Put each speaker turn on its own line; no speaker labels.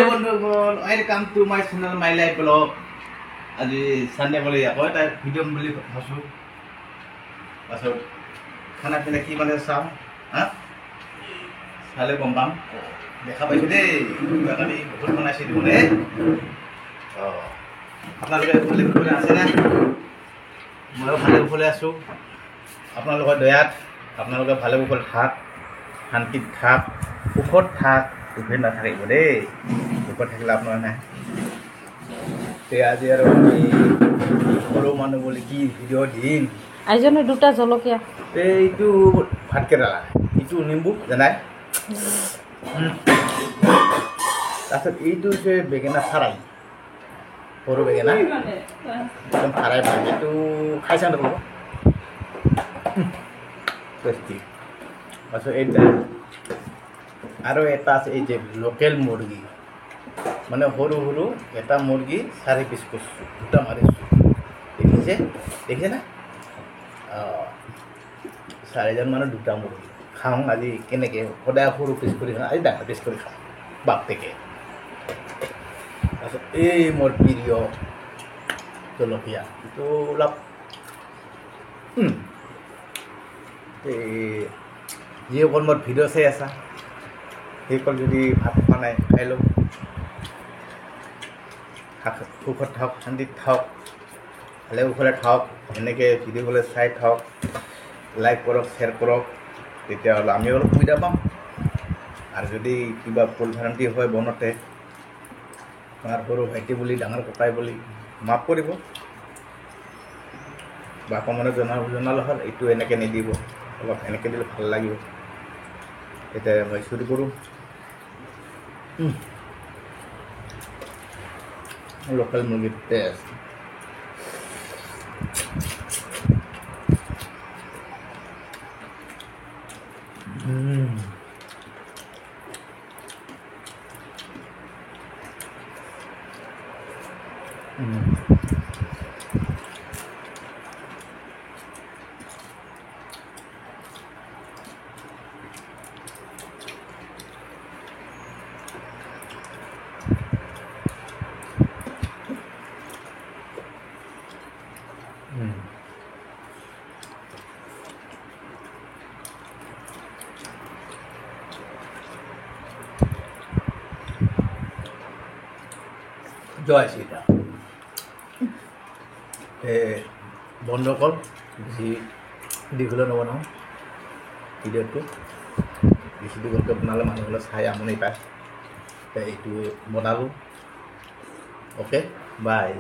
বন্ধুসকল welcome to my channel my life blog আজি Sunday বুলি আকৌ এটা ভিডিঅ' বুলি ভাবিছোঁ পাছত খানা পিনা কি মানে চাওঁ হা চালে গম পাম দেখা পাইছোঁ দেই কালি বহুত বনাইছে দেখোনে অঁ আপোনালোকে ভালে কুশলে আছেনে ময়ো ভালে কুশলে আছোঁ আপোনালোকৰ দয়াত আপোনালোকে ভালে কুশলে থাক শান্তিত থাক সুখত থাক দুখে নাথাকিব দেই দুখত থাকিলে আপোনাৰ নাই আজি আৰু আমি সৰু মানুহ বুলি কি ভিডিঅ' দিম
আইজনে দুটা জলকীয়া
এইটো ভাতকেৰেলা এইটো নিম্বু জানাই তাৰপিছত এইটো হৈছে বেঙেনা ফ্ৰাই সৰু বেঙেনা একদম ফ্ৰাই পাই এইটো খাইছা নক'ব টেষ্টি তাৰপিছত এইটা আৰু এটা আছে এই যে লোকেল মুৰ্গী মানে সৰু সৰু এটা মুৰ্গী 4 পিচ কৰিছোঁ দুটা মাৰিছোঁ দেখিছে না চাৰিজন মানুহ দুটা মুৰ্গী খাওঁ আজি কেনেকৈ সদায় সৰু পিচ কৰি খাওঁ আজি ডাঙৰ পিচ কৰি খাওঁ বাপেকে তাৰপিছত এই মোৰ প্ৰিয় জলকীয়া এইটো অলপ এই যিসকল মোৰ ভিডিঅ' চাই আছা সেইসকল যদি ভাত খোৱা নাই খাই লওক সুখত থাকক শান্তিত থাকক ভালে কুশলে থাকক এনেকৈ ভিডিঅ'বিলাক চাই থাকক লাইক কৰক শ্বেয়াৰ কৰক তেতিয়াহ'লে আমি অলপ সুবিধা পাম আৰু যদি কিবা ভুল ভ্ৰান্তি হয় বনতে আমাৰ সৰু ভাইটি বুলি ডাঙৰ ককাই বুলি মাফ কৰিব বা অকণমানে জনালে হ'ল এইটো এনেকৈ নিদিব অলপ এনেকৈ দিলে ভাল লাগিব এতিয়া মই চুৰি কৰোঁ লোকেল মুৰ্গীৰ টেষ্ট জয় শ্ৰীৰাম বন্ধুসকল বেছি দীঘলে নবনাওঁ ভিডিঅ'টো বেছি দীঘলকৈ বনালে মানুহসকলে চাই আমনি পায় এইটো বনালোঁ অ'কে বাই